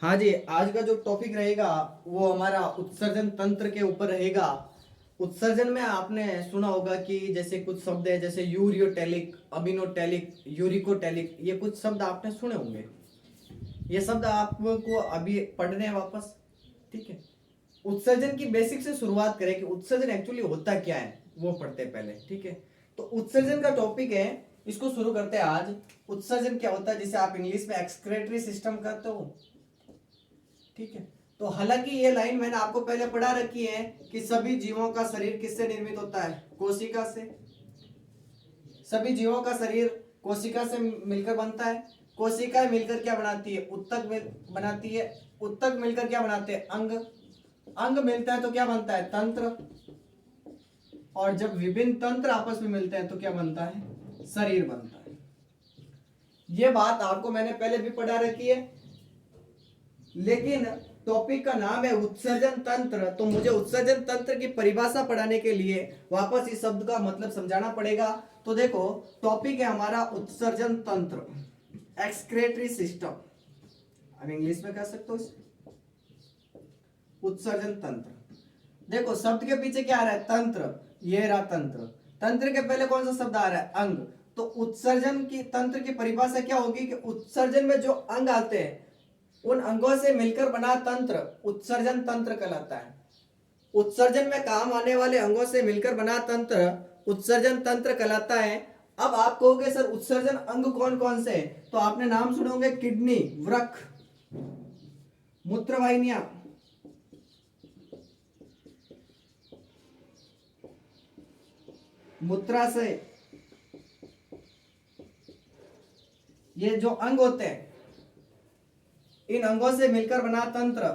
हाँ जी, आज का जो टॉपिक रहेगा वो हमारा उत्सर्जन तंत्र के ऊपर रहेगा। उत्सर्जन में आपने सुना होगा कि जैसे कुछ शब्द है, जैसे यूरियोटेलिक, अबिनोटेलिक, यूरिकोटेलिक, ये कुछ शब्द आपने सुने होंगे। ये शब्द आपको अभी पढ़ने हैं वापस। ठीक है, उत्सर्जन की बेसिक से शुरुआत करें कि उत्सर्जन एक्चुअली होता क्या है, वो पढ़ते हैं पहले। ठीक है, तो उत्सर्जन का टॉपिक है, इसको शुरू करते हैं आज। उत्सर्जन क्या होता है, जिसे आप इंग्लिश में एक्सक्रेटरी सिस्टम कहते हो। ठीक है, तो हालांकि ये लाइन मैंने आपको पहले पढ़ा रखी है कि सभी जीवों का शरीर किससे निर्मित होता है, कोशिका से। सभी जीवों का शरीर कोशिका से मिलकर बनता है। कोशिकाएं मिलकर क्या बनाती है, बनाती है। उत्तक मिलकर क्या बनाते हैं, अंग। अंग मिलता है तो क्या बनता है, तंत्र। और जब विभिन्न तंत्र आपस में मिलते हैं तो क्या बनता है, शरीर बनता है। ये बात आपको मैंने पहले भी पढ़ा रखी है, लेकिन टॉपिक का नाम है उत्सर्जन तंत्र, तो मुझे उत्सर्जन तंत्र की परिभाषा पढ़ाने के लिए वापस इस शब्द का मतलब समझाना पड़ेगा। तो देखो, टॉपिक है हमारा उत्सर्जन तंत्र, एक्सक्रेटरी सिस्टम। अब इंग्लिश में कह सकते हो उत्सर्जन तंत्र। देखो, शब्द के पीछे क्या आ रहा है, तंत्र। ये रहा तंत्र। तंत्र के पहले कौन सा शब्द आ रहा है, अंग। तो उत्सर्जन की तंत्र की परिभाषा क्या होगी कि उत्सर्जन में जो अंग आते हैं उन अंगों से मिलकर बना तंत्र उत्सर्जन तंत्र कहलाता है। उत्सर्जन में काम आने वाले अंगों से मिलकर बना तंत्र उत्सर्जन तंत्र कहलाता है। अब आप कहोगे सर उत्सर्जन अंग कौन कौन से हैं, तो आपने नाम सुने होंगे, किडनी, वृक्क, मूत्रवाहिनियां, मूत्राशय। ये जो अंग होते हैं, इन अंगों से मिलकर बना तंत्र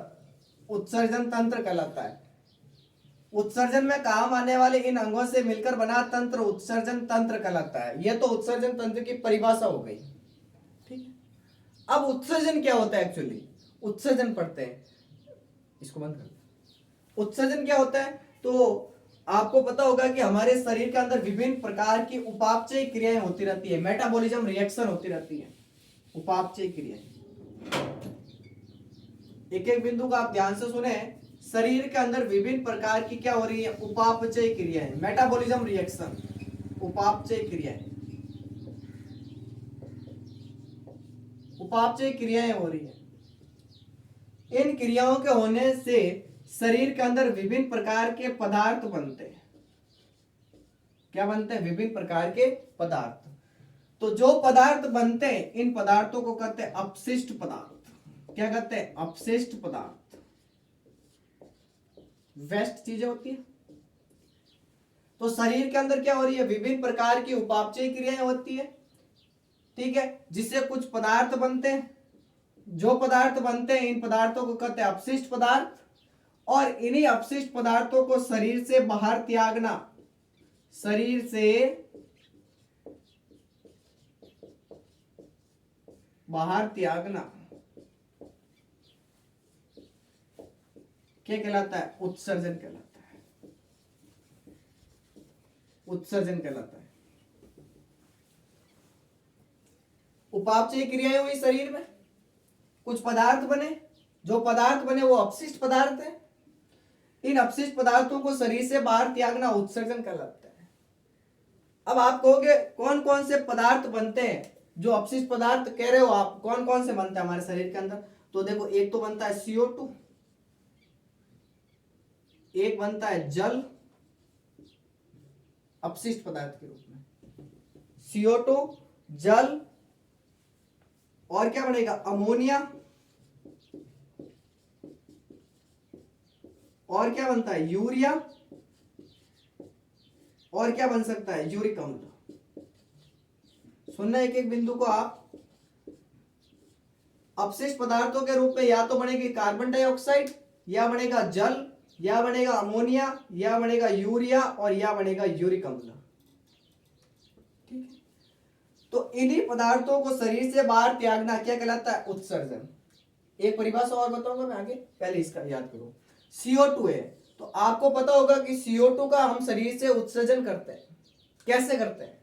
उत्सर्जन तंत्र कहलाता है। उत्सर्जन में काम आने वाले इन अंगों से मिलकर बना तंत्र उत्सर्जन तंत्र कहलाता है। यह तो उत्सर्जन तंत्र की परिभाषा हो गई। ठीक है, अब उत्सर्जन क्या होता है एक्चुअली, उत्सर्जन पढ़ते हैं, इसको बंद कर। उत्सर्जन क्या होता है, तो आपको पता होगा कि हमारे शरीर के अंदर विभिन्न प्रकार की उपापचय क्रियाएं होती रहती है, मेटाबॉलिज्म रिएक्शन होती रहती है, उपापचय क्रियाएं। एक एक बिंदु को आप ध्यान से सुने। शरीर के अंदर विभिन्न प्रकार की क्या हो रही है, उपापचय क्रियाएं, मेटाबॉलिज्म रिएक्शन, उपापचय क्रियाएं, उपापचय क्रियाएं हो रही है। इन क्रियाओं के होने से शरीर के अंदर विभिन्न प्रकार के पदार्थ बनते हैं। क्या बनते हैं, विभिन्न प्रकार के पदार्थ। तो जो पदार्थ बनते हैं, इन पदार्थों को कहते हैं अपशिष्ट पदार्थ। क्या कहते हैं, अपशिष्ट पदार्थ, वेस्ट चीजें होती है। तो शरीर के अंदर क्या हो रही है, विभिन्न प्रकार की उपापचय क्रियाएं होती है। ठीक है, जिससे कुछ पदार्थ बनते हैं। जो पदार्थ बनते हैं, इन पदार्थों को कहते हैं अपशिष्ट पदार्थ। और इन्हीं अपशिष्ट पदार्थों को शरीर से बाहर त्यागना, शरीर से बाहर त्यागना क्या कहलाता है, उत्सर्जन कहलाता है। उत्सर्जन कहलाता है। उपापचय क्रियाएं हुई शरीर में, कुछ पदार्थ बने, जो पदार्थ बने वो अपशिष्ट पदार्थ है। इन अपशिष्ट पदार्थों को शरीर से बाहर त्यागना उत्सर्जन कहलाता है। अब आप कहोगे कौन कौन से पदार्थ बनते हैं, जो अपशिष्ट पदार्थ कह रहे हो आप, कौन कौन से बनते हैं हमारे शरीर के अंदर। तो देखो, एक तो बनता है CO2, एक बनता है जल, अपशिष्ट पदार्थ के रूप में CO2, जल, और क्या बनेगा, अमोनिया, और क्या बनता है, यूरिया, और क्या बन सकता है, यूरिक अम्ल। सुनना एक एक बिंदु को आप। अपशिष्ट पदार्थों के रूप में या तो बनेगी कार्बन डाइऑक्साइड, या बनेगा जल, या बनेगा अमोनिया, या बनेगा यूरिया, और या बनेगा यूरिक अम्ल। ठीक है, तो इन्हीं पदार्थों को शरीर से बाहर त्यागना क्या कहलाता है, उत्सर्जन। एक परिभाषा और बताऊंगा मैं आगे, पहले इसका याद करो। CO2 है, तो आपको पता होगा कि CO2 का हम शरीर से उत्सर्जन करते हैं। कैसे करते हैं,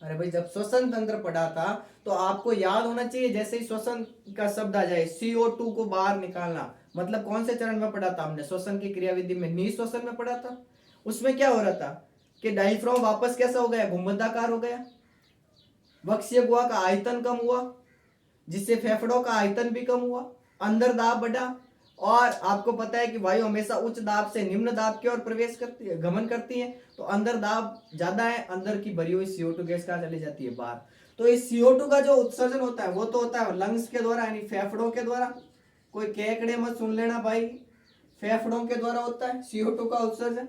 अरे भाई जब श्वसन तंत्र पढ़ा था तो आपको याद होना चाहिए, जैसे ही श्वसन का शब्द आ जाए CO2 को बाहर निकालना, मतलब कौन से चरण में पढ़ा था हमने, श्वसन की क्रियाविधि में निःश्वसन में पढ़ा था। उसमें क्या हो रहा था कि डायफ्राम वापस कैसा हो गया, घुमंदाकार हो गया, वक्ष्य गुहा का आयतन कम हुआ, जिससे फेफड़ों का आयतन भी कम हुआ, अंदर दाब बढ़ा, और आपको पता है कि वायु हमेशा उच्च दाब से निम्न दाब की ओर प्रवेश करती है, गमन करती है, तो अंदर दाब ज्यादा है, अंदर की भरी हुई CO2 गैस कहाँ चली जाती है, बाहर। तो इस CO2 का जो उत्सर्जन होता है वो तो होता है लंग्स के द्वारा, यानी फेफड़ों के द्वारा। कोई केकड़े मत सुन लेना भाई, फेफड़ों के द्वारा होता है CO2 का उत्सर्जन।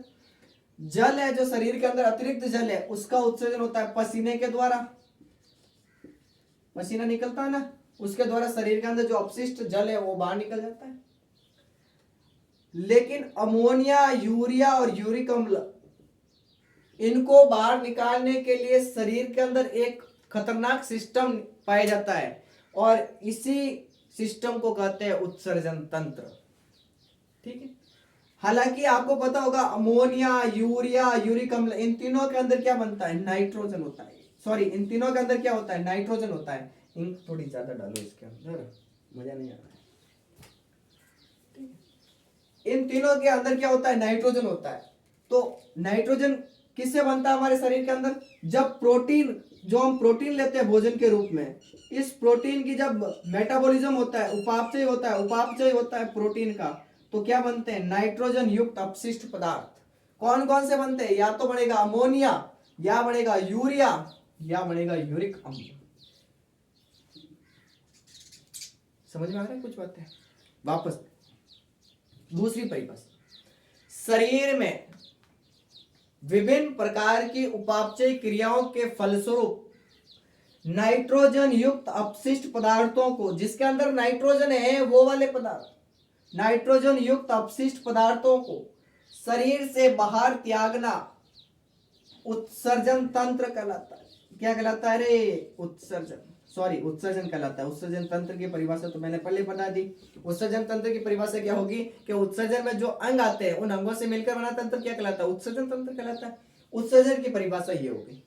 जल है जो शरीर के अंदर अतिरिक्त जल है, उसका उत्सर्जन होता है पसीने के द्वारा, पसीना निकलता है ना, उसके द्वारा शरीर के अंदर जो अपशिष्ट जल है वो बाहर निकल जाता है। लेकिन अमोनिया, यूरिया और यूरिक अम्ल, इनको बाहर निकालने के लिए शरीर के अंदर एक खतरनाक सिस्टम पाया जाता है, और इसी सिस्टम को कहते हैं उत्सर्जन तंत्र। ठीक है, हालांकि आपको पता होगा अमोनिया, यूरिया, यूरिक अम्ल, इन तीनों के अंदर क्या बनता है, नाइट्रोजन होता है। सॉरी, इन तीनों के अंदर क्या होता है, नाइट्रोजन होता है। इंक थोड़ी ज्यादा डालो इसके अंदर, मजा नहीं आ रहा है। इन तीनों के अंदर क्या होता है, नाइट्रोजन होता है। तो नाइट्रोजन किससे बनता है हमारे शरीर के अंदर, जब प्रोटीन, जो हम प्रोटीन लेते हैं भोजन के रूप में, इस प्रोटीन की जब मेटाबॉलिज्म होता है, उपापचय होता है, उपापचय होता है प्रोटीन का, तो क्या बनते हैं, नाइट्रोजन युक्त अपशिष्ट पदार्थ। कौन कौन से बनते हैं, या तो बनेगा अमोनिया, या बनेगा यूरिया, या बनेगा यूरिक अम्ल। समझ में आ रहा है कुछ बातें। वापस दूसरी परिभाषा, शरीर में विभिन्न प्रकार की उपापचय क्रियाओं के फलस्वरूप नाइट्रोजन युक्त अपशिष्ट पदार्थों को, जिसके अंदर नाइट्रोजन है वो वाले पदार्थ, नाइट्रोजन युक्त अपशिष्ट पदार्थों को शरीर से बाहर त्यागना उत्सर्जन तंत्र कहलाता है। क्या कहलाता है रे, उत्सर्जन, सॉरी उत्सर्जन कहलाता है। उत्सर्जन तंत्र की परिभाषा तो मैंने पहले बता दी। उत्सर्जन तंत्र की परिभाषा क्या होगी कि उत्सर्जन में जो अंग आते हैं उन अंगों से मिलकर बना तंत्र क्या कहलाता है, उत्सर्जन तंत्र कहलाता है। उत्सर्जन की परिभाषा ये होगी।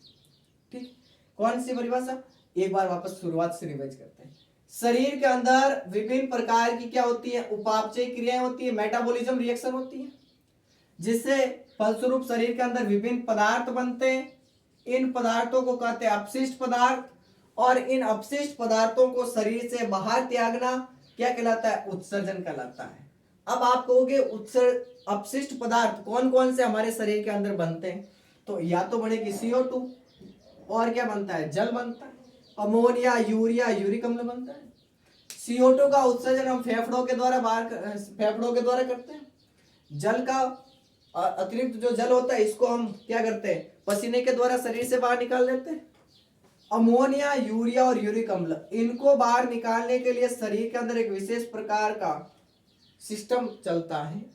ठीक, कौन सी परिभाषा, एक बार वापस शुरुआत से रिवाइज करते हैं। शरीर के अंदर विभिन्न प्रकार की क्या होती है, उपापचय क्रियाएं होती है, मेटाबॉलिज्म रिएक्शन होती है, जिससे फलस्वरूप शरीर के अंदर विभिन्न पदार्थ बनते हैं। इन पदार्थों को कहते हैं अपशिष्ट पदार्थ, और इन अपशिष्ट पदार्थों को शरीर से बाहर त्यागना क्या कहलाता है, उत्सर्जन कहलाता है। अब आप कहोगे अपशिष्ट पदार्थ कौन कौन से हमारे शरीर के अंदर बनते हैं, तो या तो बनेगी CO2, और क्या बनता है, जल बनता है, अमोनिया, यूरिया, यूरिक अम्ल बनता है। CO2 का उत्सर्जन हम फेफड़ों के द्वारा करते हैं। जल का अतिरिक्त जो जल होता है इसको हम क्या करते हैं, पसीने के द्वारा शरीर से बाहर निकाल देते हैं। अमोनिया, यूरिया और यूरिक अम्ल, इनको बाहर निकालने के लिए शरीर के अंदर एक विशेष प्रकार का सिस्टम चलता है।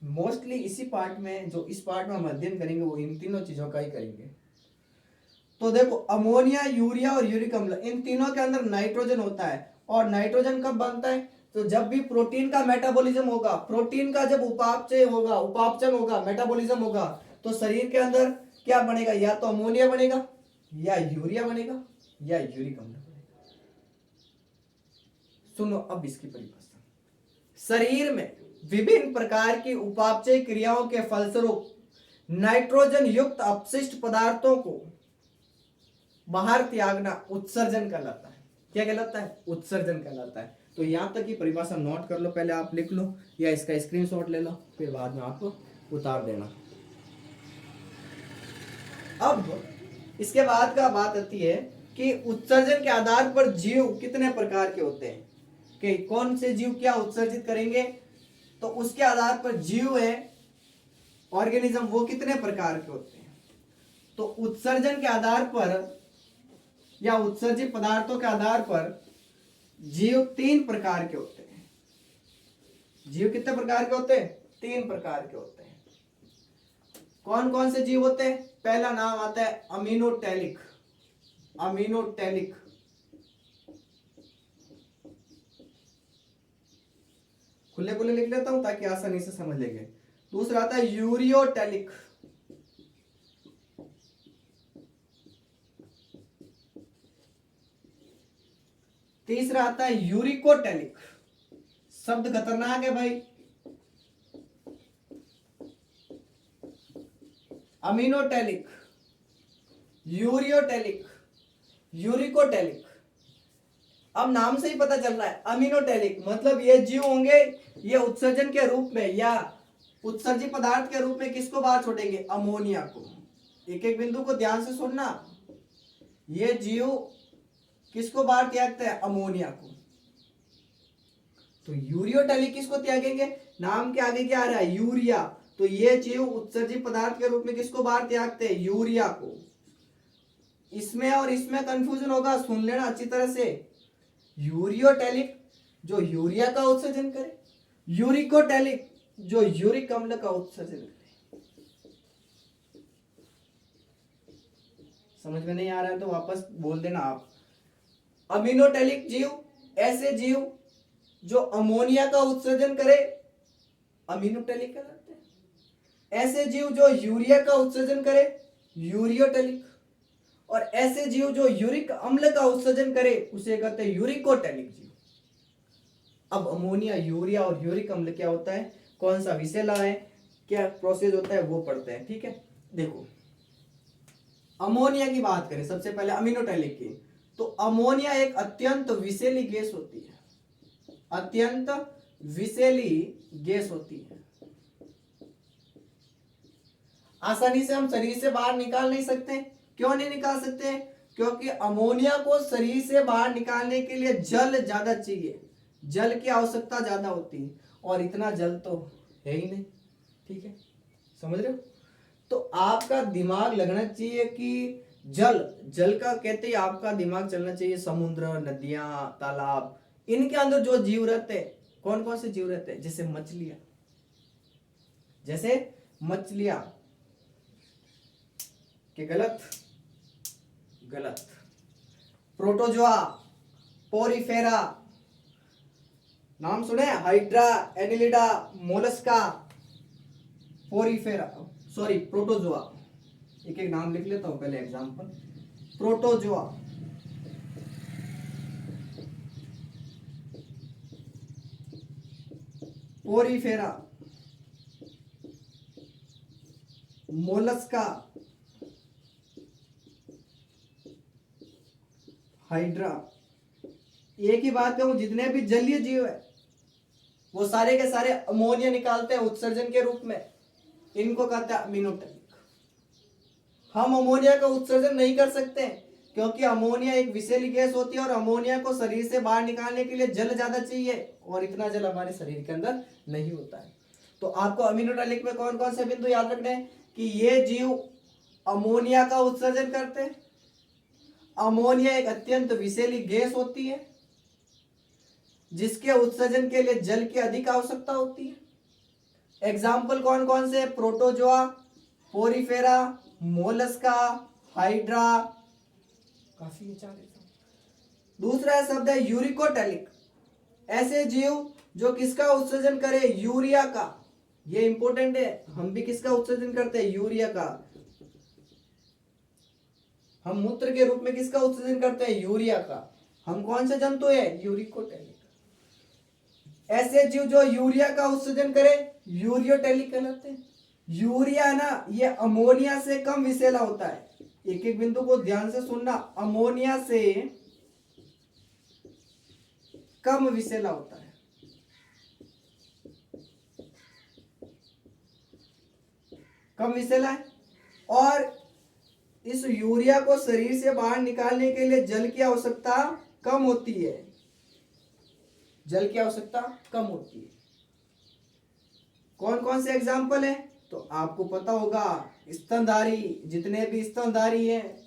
मोस्टली इसी पार्ट में, जो इस पार्ट में हम अध्ययन करेंगे वो इन तीनों चीजों का ही करेंगे। तो देखो अमोनिया, यूरिया और यूरिक अम्ल, इन तीनों के अंदर नाइट्रोजन होता है। और नाइट्रोजन कब बनता है, तो जब भी प्रोटीन का मेटाबॉलिज्म होगा, प्रोटीन का जब उपापचय होगा, उपापचन होगा, मेटाबॉलिज्म होगा, तो शरीर के अंदर क्या बनेगा, या तो अमोनिया बनेगा, या यूरिया बनेगा, या यूरिक अम्ल बनेगा। सुनो अब इसकी परिभाषा, शरीर में विभिन्न प्रकार की उपापचय क्रियाओं के फलस्वरूप नाइट्रोजन युक्त अपशिष्ट पदार्थों को बाहर त्यागना उत्सर्जन कहलाता है। क्या कहलाता है, उत्सर्जन कहलाता है। तो यहां तक की परिभाषा नोट कर लो, पहले आप लिख लो या इसका स्क्रीनशॉट ले लो, फिर बाद में आपको उतार देना। अब इसके बाद का बात आती है कि उत्सर्जन के आधार पर जीव कितने प्रकार के होते हैं, कि कौन से जीव क्या उत्सर्जित करेंगे, तो उसके आधार पर जीव है, ऑर्गेनिज्म, वो कितने प्रकार के होते हैं। तो उत्सर्जन के आधार पर या उत्सर्जित पदार्थों के आधार पर जीव 3 प्रकार के होते हैं। जीव कितने प्रकार के होते हैं, 3 प्रकार के होते हैं। कौन कौन से जीव होते हैं, पहला नाम आता है अमीनोटैलिक। अमीनोटैलिक, खुले खुले लिख लेता हूं ताकि आसानी से समझ लेंगे। दूसरा आता है यूरियोटैलिक, तीसरा आता है यूरिकोटैलिक। शब्द खतरनाक है भाई। अमीनोटैलिक, यूरियोटैलिक, यूरिकोटैलिक। अब नाम से ही पता चल रहा है अमीनोटैलिक मतलब ये जीव होंगे, ये उत्सर्जन के रूप में या उत्सर्जी पदार्थ के रूप में किसको बाहर छोड़ेंगे? अमोनिया को। एक एक बिंदु को ध्यान से सुनना। ये जीव किसको बाहर त्यागते हैं? अमोनिया को। तो यूरियोटैलिक किसको त्यागेंगे? नाम के आगे क्या आ रहा है? यूरिया। तो ये जीव उत्सर्जी पदार्थ के रूप में किसको बाहर त्यागते हैं? यूरिया को। इसमें और इसमें कंफ्यूजन होगा, सुन लेना अच्छी तरह से। यूरियोटैलिक जो यूरिया का उत्सर्जन करे, यूरिकोटैलिक जो यूरिक अम्ल का उत्सर्जन करे। समझ में नहीं आ रहा है तो वापस बोल देना आप। अमीनोटैलिक जीव ऐसे जीव जो अमोनिया का उत्सर्जन करे, अमीनोटैलिक कहलाते हैं। ऐसे जीव जो यूरिया का उत्सर्जन करे, यूरियोटैलिक। और ऐसे जीव जो यूरिक अम्ल का उत्सर्जन करे उसे कहते हैं यूरिकोटैलिक जीव। अब अमोनिया, यूरिया और यूरिक अम्ल क्या होता है, कौन सा विषैला है, क्या प्रोसेस होता है, वो पढ़ते हैं। ठीक है, देखो अमोनिया की बात करें सबसे पहले, अमीनोटैलिक की। तो अमोनिया एक अत्यंत विषैली गैस होती है, अत्यंत विषैली गैस होती है। आसानी से हम शरीर से बाहर निकाल नहीं सकते। क्यों नहीं निकाल सकते? क्योंकि अमोनिया को शरीर से बाहर निकालने के लिए जल ज्यादा चाहिए, जल की आवश्यकता ज्यादा होती है, और इतना जल तो है ही नहीं। ठीक है, समझ रहे हो? तो आपका दिमाग लगना चाहिए कि जल, जल का कहते ही आपका दिमाग चलना चाहिए समुद्र, नदियां, तालाब, इनके अंदर जो जीव रहते हैं, कौन कौन से जीव रहते हैं? जैसे मछलियां, जैसे मछलियां के गलत गलत प्रोटोजोआ, पोरीफेरा, नाम सुने? Hydra, Annelida, Mollusca, Porifera, sorry protozoa. एक एक नाम लिख लेता हूं पहले example. Protozoa, Porifera, Mollusca, hydra. एक ही बात कहूं, जितने भी जलीय जीव है वो सारे के सारे अमोनिया निकालते हैं उत्सर्जन के रूप में। इनको कहते हैं अमीनोटैलिक। हम अमोनिया का उत्सर्जन नहीं कर सकते क्योंकि अमोनिया एक विषैली गैस होती है और अमोनिया को शरीर से बाहर निकालने के लिए जल ज्यादा चाहिए, और इतना जल हमारे शरीर के अंदर नहीं होता है। तो आपको अमीनोटैलिक में कौन कौन से बिंदु याद रखने हैं कि ये जीव अमोनिया का उत्सर्जन करते हैं। अमोनिया एक अत्यंत विषैली गैस होती है जिसके उत्सर्जन के लिए जल की अधिक आवश्यकता होती है। एग्जाम्पल कौन कौन से? प्रोटोजोआ, पोरीफेरा, मोलस्का, हाइड्रा, काफी विचार है। दूसरा शब्द है यूरिकोटैलिक। ऐसे जीव जो किसका उत्सर्जन करे? यूरिया का। ये इंपॉर्टेंट है, हम भी किसका उत्सर्जन करते हैं? यूरिया का। हम मूत्र के रूप में किसका उत्सर्जन करते हैं? यूरिया का। हम कौन से जंतु है? यूरिकोटैलिक। ऐसे जीव जो यूरिया का उत्सर्जन करे यूरियोटैलिक कहलाते हैं। यूरिया ना ये अमोनिया से कम विषैला होता है। एक एक बिंदु को ध्यान से सुनना, अमोनिया से कम विषैला होता है। कम विषैला है, और इस यूरिया को शरीर से बाहर निकालने के लिए जल की आवश्यकता कम होती है। जल की आवश्यकता कम होती है। कौन कौन से एग्जाम्पल है? तो आपको पता होगा, स्तनधारी, जितने भी स्तनधारी हैं,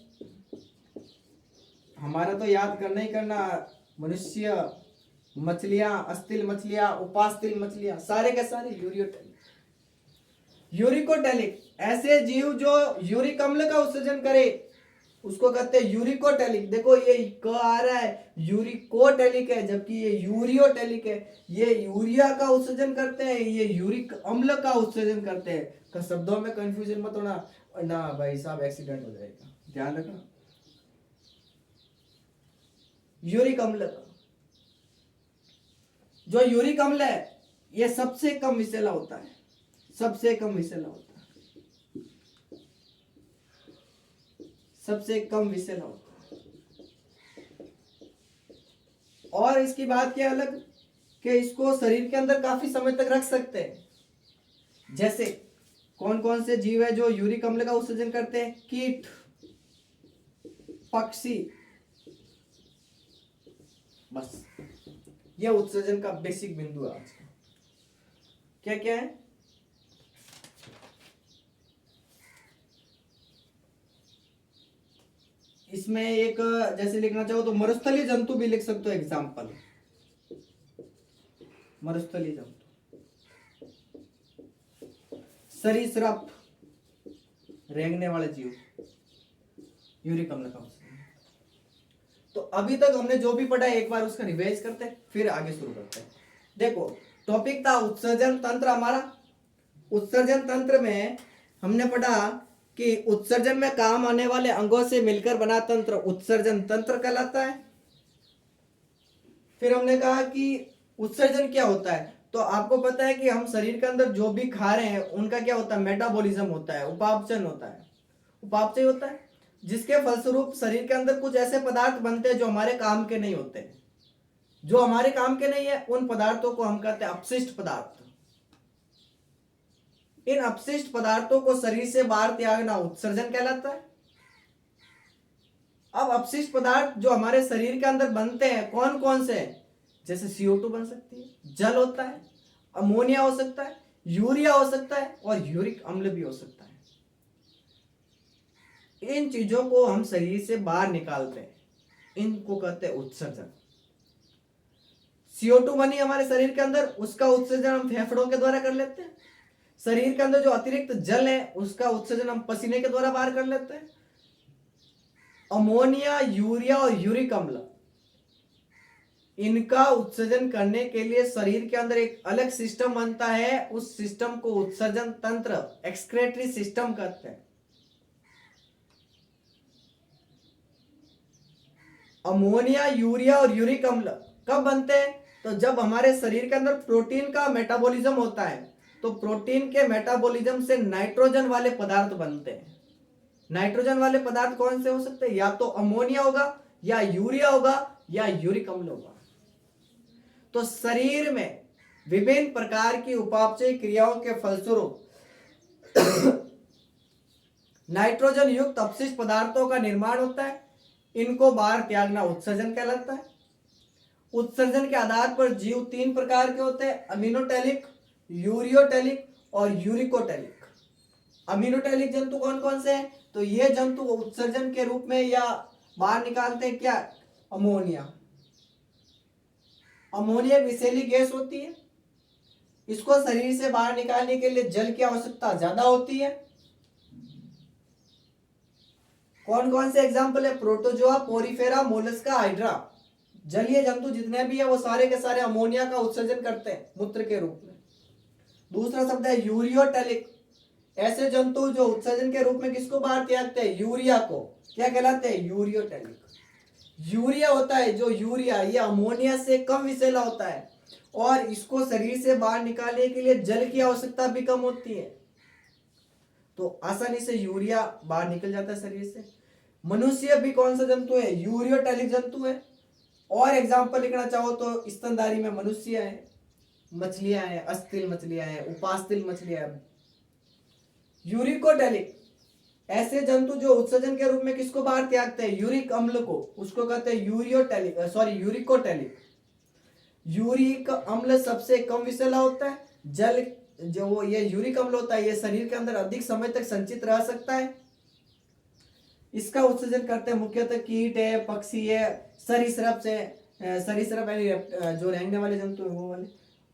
हमारा तो याद करना ही करना, मनुष्य, मछलियां, अस्थिल मछलियां, उपास्थल मछलियां, सारे के सारे यूरियोटैलिक। यूरिकोटैलिक ऐसे जीव जो यूरिक अम्ल का उत्सर्जन करे उसको कहते हैं यूरिकोटैलिक। देखो ये क आ रहा है, यूरिकोटैलिक है, जबकि ये यूरियोटैलिक है। ये यूरिया का उत्सर्जन करते हैं, ये यूरिक अम्ल का उत्सर्जन करते हैं। तो शब्दों में कंफ्यूजन मत होना ना भाई साहब, एक्सीडेंट हो जाएगा, ध्यान रखना। यूरिक अम्ल का जो यूरिक अम्ल है ये सबसे कम विषैला होता है, सबसे कम विषैला होता है, सबसे कम विषैला होता है। और इसकी बात क्या अलग कि इसको शरीर के अंदर काफी समय तक रख सकते हैं। जैसे कौन कौन से जीव है जो यूरिक अम्ल का उत्सर्जन करते हैं? कीट, पक्षी, बस ये उत्सर्जन का बेसिक बिंदु है आज का। क्या क्या है? इसमें एक जैसे लिखना चाहो तो मरुस्थलीय जंतु भी लिख सकते हो, एग्जाम्पल मरुस्थलीय जंतु, सरीसृप, रेंगने वाले जीव, यूरिक अम्ल का उत्सर्जन। तो अभी तक हमने जो भी पढ़ा है एक बार उसका रिवाइज करते हैं, फिर आगे शुरू करते हैं। देखो टॉपिक था उत्सर्जन तंत्र हमारा। उत्सर्जन तंत्र में हमने पढ़ा कि उत्सर्जन में काम आने वाले अंगों से मिलकर बना तंत्र उत्सर्जन तंत्र कहलाता है। फिर हमने कहा कि उत्सर्जन क्या होता है, तो आपको पता है कि हम शरीर के अंदर जो भी खा रहे हैं उनका क्या होता है? मेटाबॉलिज्म होता है, उपापचयन होता है, उपापचय होता है, जिसके फलस्वरूप शरीर के अंदर कुछ ऐसे पदार्थ बनते हैं जो हमारे काम के नहीं होते। जो हमारे काम के नहीं है उन पदार्थों को हम कहते हैं अपशिष्ट पदार्थ। इन अपशिष्ट पदार्थों को शरीर से बाहर त्यागना उत्सर्जन कहलाता है। अब अपशिष्ट पदार्थ जो हमारे शरीर के अंदर बनते हैं कौन कौन से? जैसे CO2 बन सकती है, जल होता है, अमोनिया हो सकता है, यूरिया हो सकता है और यूरिक अम्ल भी हो सकता है। इन चीजों को हम शरीर से बाहर निकालते हैं, इनको कहते हैं उत्सर्जन। CO2 बनी हमारे शरीर के अंदर, उसका उत्सर्जन हम फेफड़ों के द्वारा कर लेते हैं। शरीर के अंदर जो अतिरिक्त जल है उसका उत्सर्जन हम पसीने के द्वारा बाहर कर लेते हैं। अमोनिया, यूरिया और यूरिक अम्ल, इनका उत्सर्जन करने के लिए शरीर के अंदर एक अलग सिस्टम बनता है। उस सिस्टम को उत्सर्जन तंत्र, एक्सक्रेटरी सिस्टम कहते हैं। अमोनिया, यूरिया और यूरिक अम्ल कब बनते हैं? तो जब हमारे शरीर के अंदर प्रोटीन का मेटाबॉलिज्म होता है, तो प्रोटीन के मेटाबॉलिज्म से नाइट्रोजन वाले पदार्थ बनते हैं। नाइट्रोजन वाले पदार्थ कौन से हो सकते हैं? या तो अमोनिया होगा, या यूरिया होगा, या यूरिक अम्ल होगा। तो शरीर में विभिन्न प्रकार की उपापचय क्रियाओं के फलस्वरूप नाइट्रोजन युक्त अपशिष्ट पदार्थों का निर्माण होता है। इनको बाहर त्यागना उत्सर्जन कहलाता है। उत्सर्जन के आधार पर जीव 3 प्रकार के होते हैं: अमीनोटैलिक, यूरियोटैलिक और यूरिकोटैलिक। अमीनोटैलिक जंतु कौन कौन से हैं? तो ये जंतु उत्सर्जन के रूप में या बाहर निकालते हैं क्या? अमोनिया। अमोनिया विषैली गैस होती है, इसको शरीर से बाहर निकालने के लिए जल की आवश्यकता ज्यादा होती है। कौन कौन से एग्जाम्पल है? Protozoa, Porifera, Mollusca, hydra. जलीय जंतु जितने भी है वो सारे के सारे अमोनिया का उत्सर्जन करते हैं मूत्र के रूप में। दूसरा शब्द है यूरियोटैलिक। ऐसे जंतु जो उत्सर्जन के रूप में किसको बाहर त्यागते हैं? यूरिया को। क्या कहलाते हैं? यूरियोटैलिक। यूरिया होता है जो यूरिया, ये अमोनिया से कम विषैला होता है और इसको शरीर से बाहर निकालने के लिए जल की आवश्यकता भी कम होती है, तो आसानी से यूरिया बाहर निकल जाता है शरीर से। मनुष्य भी कौन सा जंतु है? यूरियोटैलिक जंतु है। और एग्जाम्पल लिखना चाहो तो स्तनधारी में मनुष्य है, मछलियां हैं, अस्थिल मछलियां हैं, उपास्थिल मछलियां हैं। यूरिकोटैलिक, ऐसे जंतु जो उत्सर्जन के रूप में किसको बाहर त्यागते हैं? यूरिक अम्ल को, उसको कहते हैं यूरिकोटैलिक। यूरिक अम्ल सबसे कम विषैला होता है। जल जो ये यूरिक अम्ल होता है ये शरीर के अंदर अधिक समय तक संचित रह सकता है। इसका उत्सर्जन करते हैं मुख्यतः कीट है, पक्षी है, सरीसृप से, सरीसृप यानी जो रेंगने वाले जंतु है वो वाले,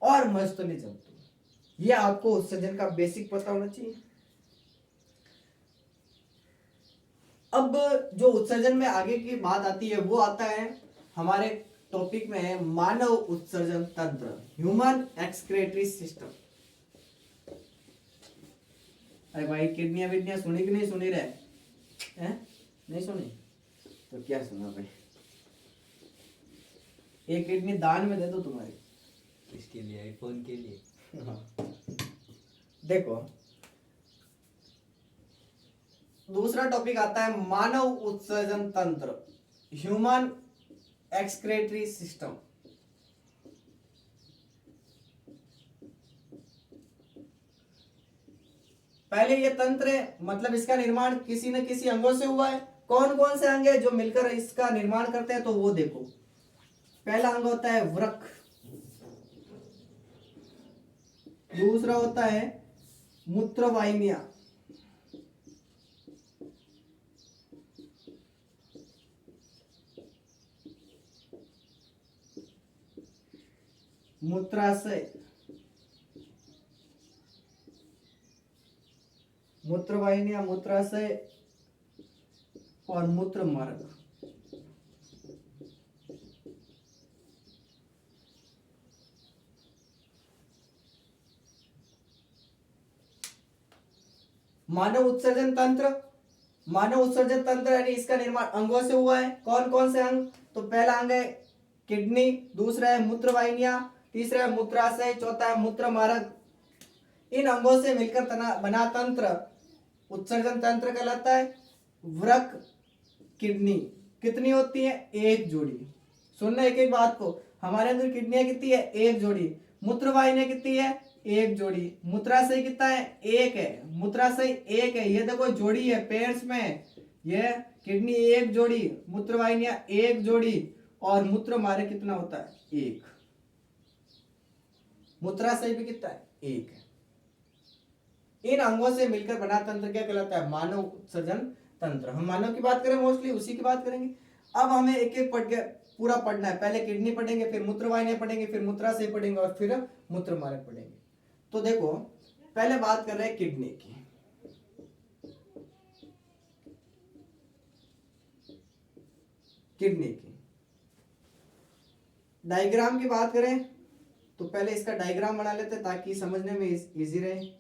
और मरुस्थलीय जंतु। ये आपको उत्सर्जन का बेसिक पता होना चाहिए। अब जो उत्सर्जन में आगे की बात आती है वो आता है हमारे टॉपिक में है मानव उत्सर्जन तंत्र, ह्यूमन एक्सक्रेटरी सिस्टम। अरे भाई किडनियां विडनियां सुनी कि नहीं सुनी रहे हैं? नहीं सुनी तो क्या सुना भाई, एक किडनी दान में दे दो तुम्हारी। इसके लिए, आईफोन के लिए। हाँ। देखो, दूसरा टॉपिक आता है मानव उत्सर्जन तंत्र, ह्यूमन एक्सक्रेटरी सिस्टम। पहले ये तंत्र है, मतलब इसका निर्माण किसी न किसी अंगों से हुआ है। कौन कौन से अंग है जो मिलकर इसका निर्माण करते हैं, तो वो देखो। पहला अंग होता है वृक्क, दूसरा होता है मूत्रवाहिनियां, मूत्राशय, मूत्रवाहिनियां, मूत्राशय और मूत्र मार्ग। मानव उत्सर्जन तंत्र, मानव उत्सर्जन तंत्र यानी इसका निर्माण अंगों से हुआ है। कौन कौन से अंग, तो पहला अंग है किडनी, दूसरा है मूत्रवाहिनियां, तीसरा है मूत्राशय, चौथा है मूत्र मार्ग। इन अंगों से मिलकर बना तंत्र उत्सर्जन तंत्र कहलाता है। वृक्क, किडनी कितनी होती है, एक जोड़ी। सुनना एक एक बात को, हमारे अंदर किडनियां कितनी है, एक जोड़ी। मूत्रवाहिनियां कितनी है, एक जोड़ी। मूत्राशय कितना है, एक है। मूत्राशय एक है, ये देखो जोड़ी है पेयर्स में। ये किडनी एक जोड़ी, मूत्रवाहिनियां एक जोड़ी, और मूत्र मार्ग कितना होता है, एक। मूत्राशय भी कितना है, एक है। इन अंगों से मिलकर बना तंत्र क्या कहलाता है, मानव उत्सर्जन तंत्र। हम मानव की बात करें, मोस्टली उसी की बात करेंगे। अब हमें एक एक पढ़ के पूरा पढ़ना है। पहले किडनी पढ़ेंगे, फिर मूत्रवाहिनियां पढ़ेंगे, फिर मूत्राशय पढ़ेंगे, और फिर मूत्र मार्ग पढ़ेंगे। तो देखो, पहले बात कर रहे हैं किडनी की। किडनी की डायग्राम की बात करें तो पहले इसका डायग्राम बना लेते हैं ताकि समझने में इजी रहे।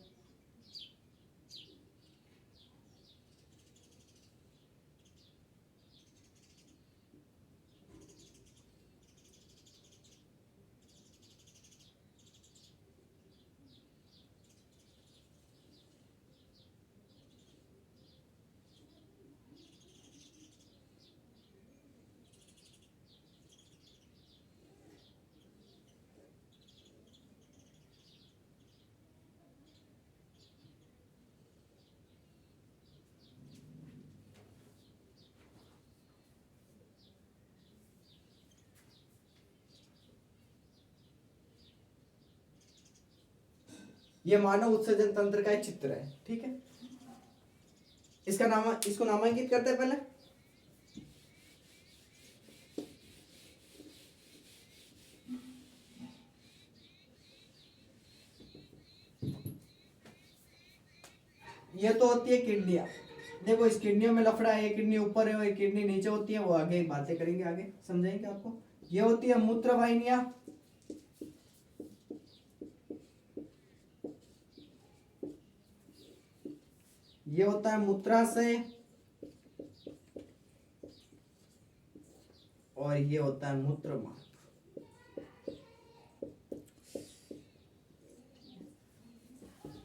ये मानव उत्सर्जन तंत्र का एक चित्र है, ठीक है। इसको नामांकित करते हैं पहले। ये तो होती है किडनियां। देखो, इस किडनियों में लफड़ा है, ये किडनी ऊपर है और ये किडनी नीचे होती है, वो आगे बातें करेंगे, आगे समझाएंगे आपको। ये होती है मूत्रवाहिनियां, ये होता है मूत्राशय, और ये होता है मूत्र मार्ग।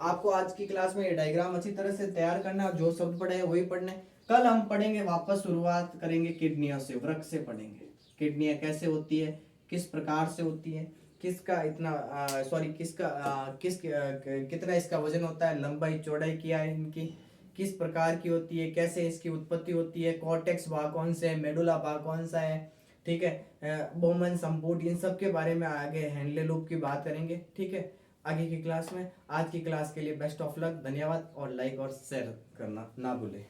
आपको आज की क्लास में ये डायग्राम अच्छी तरह से तैयार करना है, जो शब्द पढ़े हैं वही पढ़ने। कल हम पढ़ेंगे, वापस शुरुआत करेंगे किडनियों से, वृक्क से पढ़ेंगे। किडनियां कैसे होती है, किस प्रकार से होती है, किसका इतना किसका कितना इसका वजन होता है, लंबाई चौड़ाई क्या है इनकी, किस प्रकार की होती है, कैसे इसकी उत्पत्ति होती है, कॉर्टेक्स भाग कौन से है, मेडुला भाग कौन सा है, ठीक है, बोमन संपुट, इन सब के बारे में आगे हैंडले लूप की बात करेंगे, ठीक है, आगे की क्लास में। आज की क्लास के लिए बेस्ट ऑफ लक, धन्यवाद, और लाइक और शेयर करना ना भूलें।